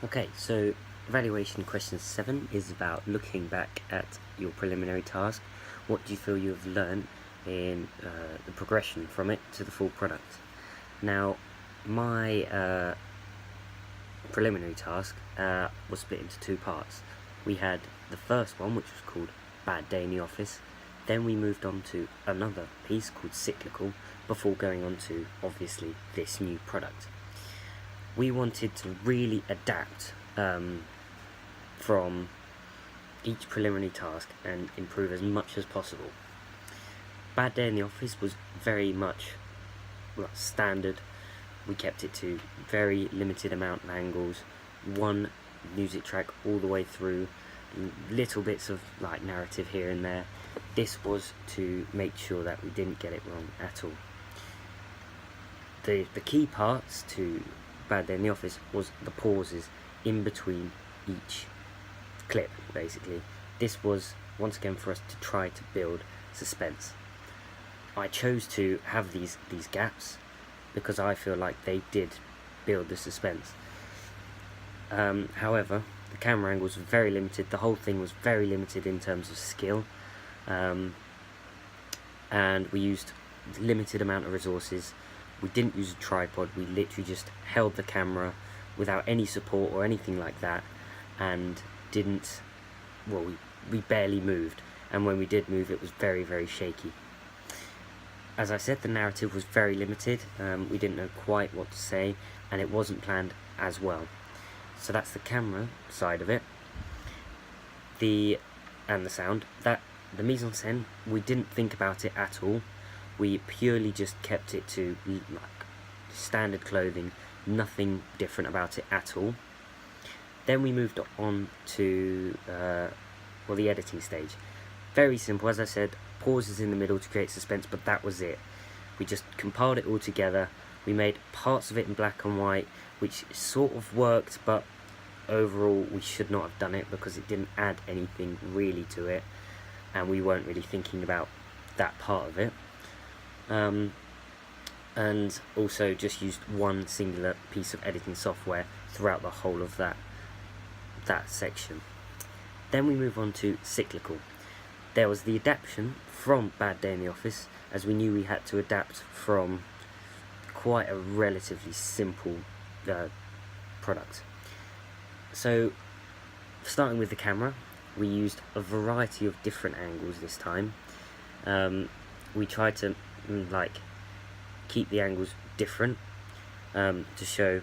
Okay, so evaluation question 7 is about looking back at your preliminary task. What do you feel you have learned in the progression from it to the full product? Now, my preliminary task was split into two parts. We had the first one, which was called Bad Day in the Office. Then we moved on to another piece called Cyclical, before going on to, obviously, this new product. We wanted to really adapt from each preliminary task and improve as much as possible. Bad Day in the Office was very much standard. We kept it to very limited amount of angles, one music track all the way through, little bits of narrative here and there. This was to make sure that we didn't get it wrong at all. The key parts to Bad Day in the Office was the pauses in between each clip, basically. This was, once again, for us to try to build suspense. I chose to have these gaps because I feel like they did build the suspense. However, the camera angles were very limited. The whole thing was very limited in terms of skill, and we used limited amount of resources. We didn't use a tripod. We literally just held the camera without any support or anything like that, and we barely moved, and when we did move, it was very, very shaky. As I said, the narrative was very limited. We didn't know quite what to say, and it wasn't planned as well. So that's the camera side of it. And the sound. The mise-en-scène, we didn't think about it at all. We purely just kept it to standard clothing, nothing different about it at all. Then we moved on to the editing stage. Very simple, as I said, pauses in the middle to create suspense, but that was it. We just compiled it all together. We made parts of it in black and white, which sort of worked, but overall we should not have done it because it didn't add anything really to it, and we weren't really thinking about that part of it. And also just used one singular piece of editing software throughout the whole of that section. Then we move on to Cyclical. There was the adaptation from Bad Day in the Office, as we knew we had to adapt from quite a relatively simple product. So, starting with the camera, we used a variety of different angles this time. We tried to keep the angles different to show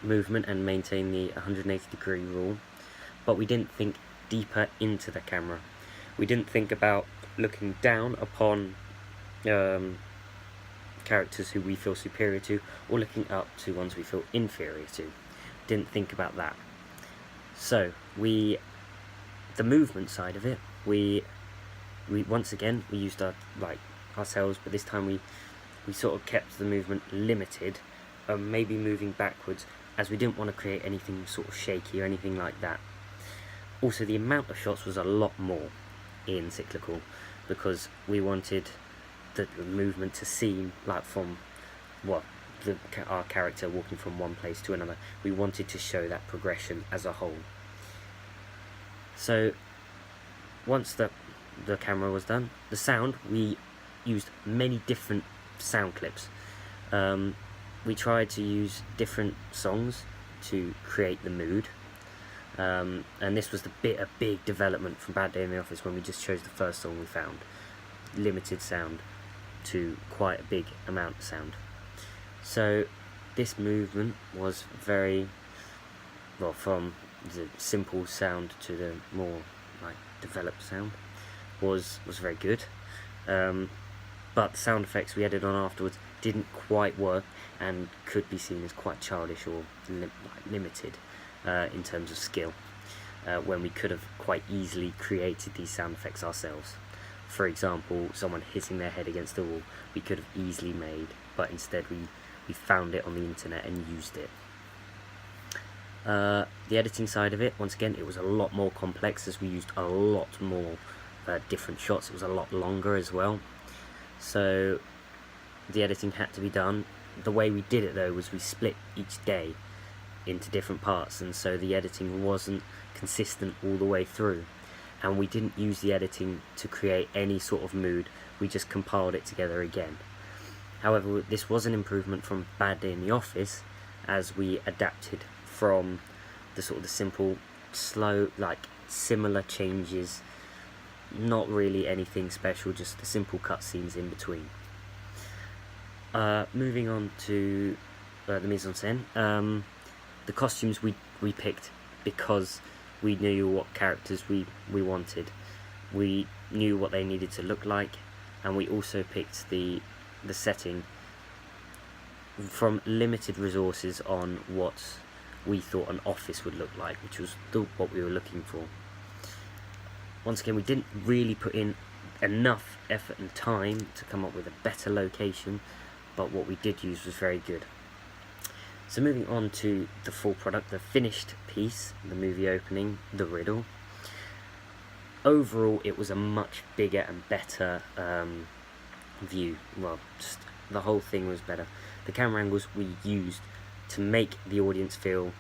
movement and maintain the 180-degree rule, but we didn't think deeper into the camera. We didn't think about looking down upon characters who we feel superior to, or looking up to ones we feel inferior to. Didn't think about that. So the movement side of it, we once again we used ourselves, but this time we sort of kept the movement limited, maybe moving backwards, as we didn't want to create anything sort of shaky or anything like that. Also, the amount of shots was a lot more in Cyclical, because we wanted the movement to seem from our character walking from one place to another. We wanted to show that progression as a whole. So once the camera was done, the sound, we used many different sound clips. We tried to use different songs to create the mood, and this was a big development from Bad Day in the Office, when we just chose the first song we found. Limited sound to quite a big amount of sound. So this movement was very from the simple sound to the more developed sound was very good, but the sound effects we added on afterwards didn't quite work and could be seen as quite childish or limited in terms of skill, when we could have quite easily created these sound effects ourselves. For example, someone hitting their head against the wall, we could have easily made, but instead we found it on the internet and used it. The editing side of it, once again, it was a lot more complex, as we used a lot more different shots. It was a lot longer as well, so the editing had to be done. The way we did it though was we split each day into different parts, and so the editing wasn't consistent all the way through, and we didn't use the editing to create any sort of mood, we just compiled it together again. However, this was an improvement from Bad Day in the Office, as we adapted from the sort of the simple, slow, like similar changes, not really anything special, just the simple cutscenes in between. Moving on to the mise en scène, the costumes we picked because we knew what characters we wanted. We knew what they needed to look like, and we also picked the setting from limited resources on what we thought an office would look like, which was what we were looking for. Once again, we didn't really put in enough effort and time to come up with a better location, but what we did use was very good. So moving on to the full product, the finished piece, the movie opening, the riddle. Overall, it was a much bigger and better view. Well, just the whole thing was better. The camera angles we used to make the audience feel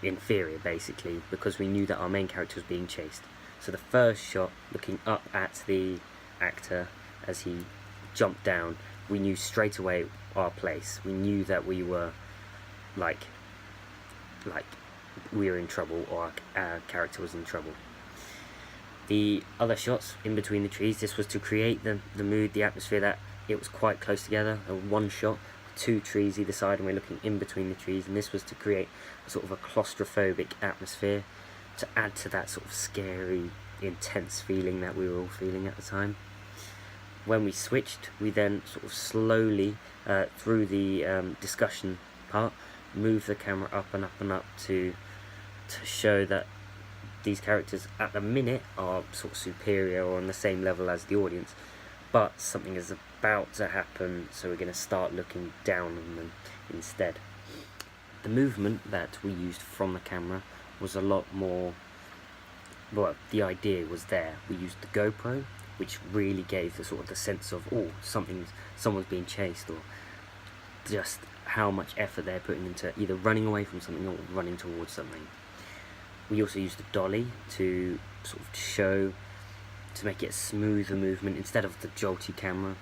inferior, basically, because we knew that our main character was being chased. So the first shot, looking up at the actor as he jumped down, we knew straight away our place. We knew that we were like we were in trouble, or our character was in trouble. The other shots in between the trees, this was to create the mood, the atmosphere, that it was quite close together. One shot, 2 trees either side, and we're looking in between the trees, and this was to create sort of a claustrophobic atmosphere to add to that sort of scary, intense feeling that we were all feeling at the time. When we switched, we then sort of slowly, through the discussion part, moved the camera up and up and up to show that these characters at the minute are sort of superior or on the same level as the audience, but something is about to happen, so we're going to start looking down on them instead. The movement that we used from the camera was a lot more, well, the idea was there. We used the GoPro, which really gave the sort of the sense of, oh, someone's being chased, or just how much effort they're putting into either running away from something or running towards something. We also used the dolly to sort of show, to make it a smoother movement instead of the jolty camera,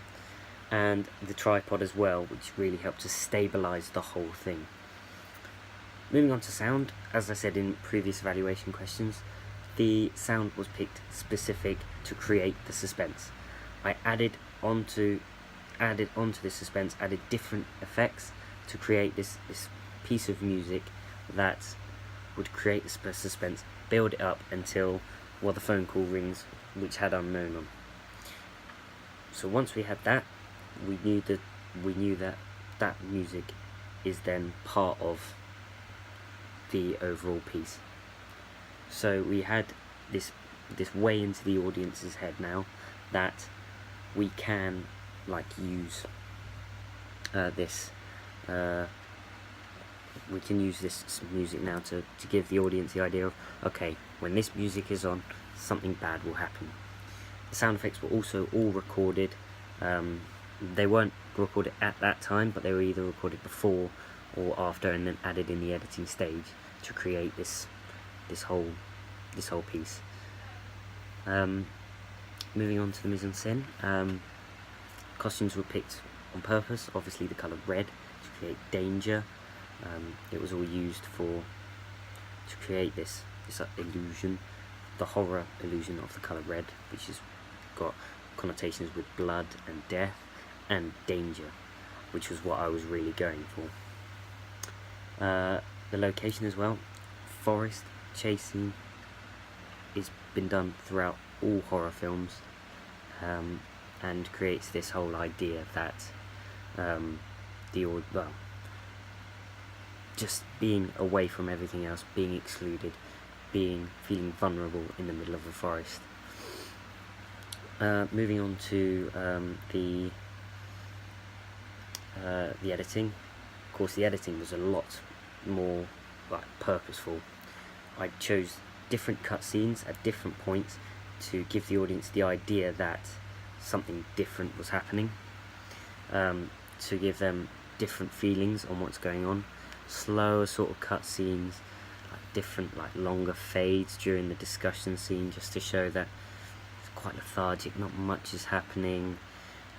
and the tripod as well, which really helped to stabilize the whole thing. Moving on to sound, as I said in previous evaluation questions, the sound was picked specific to create the suspense. I added onto this suspense, added different effects to create this piece of music that would create the suspense, build it up until, well, the phone call rings, which had Unknown on. So once we had that, we knew that music is then part of the overall piece. So we had this way into the audience's head now that we can use we can use this music now to give the audience the idea of, okay, when this music is on, something bad will happen. The sound effects were also all recorded. They weren't recorded at that time, but they were either recorded before or after, and then added in the editing stage to create this whole piece. Moving on to the mise en scène, costumes were picked on purpose. Obviously, the colour red to create danger. It was all used to create this illusion, the horror illusion of the colour red, which has got connotations with blood and death and danger, which was what I was really going for. The location as well, forest chasing, is been done throughout all horror films, and creates this whole idea that just being away from everything else, being excluded, feeling vulnerable in the middle of a forest. Moving on to the editing. Of course, the editing was a lot more purposeful. I chose different cutscenes at different points to give the audience the idea that something different was happening, to give them different feelings on what's going on. slower sort of cutscenes, like different, like longer fades during the discussion scene, just to show that it's quite lethargic, not much is happening.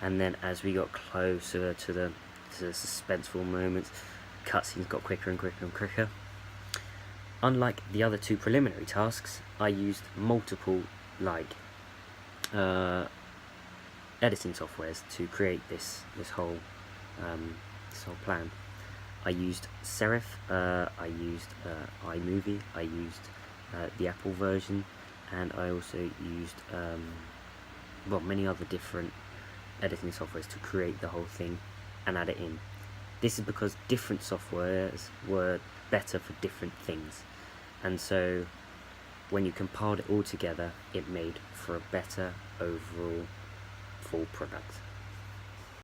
And then as we got closer to the suspenseful moments, cutscenes got quicker and quicker and quicker. Unlike the other two preliminary tasks, I used multiple editing softwares to create this whole plan. I used Serif, I used iMovie, I used the Apple version, and I also used many other different editing softwares to create the whole thing and add it in. This is because different softwares were better for different things, and so when you compiled it all together, it made for a better overall full product.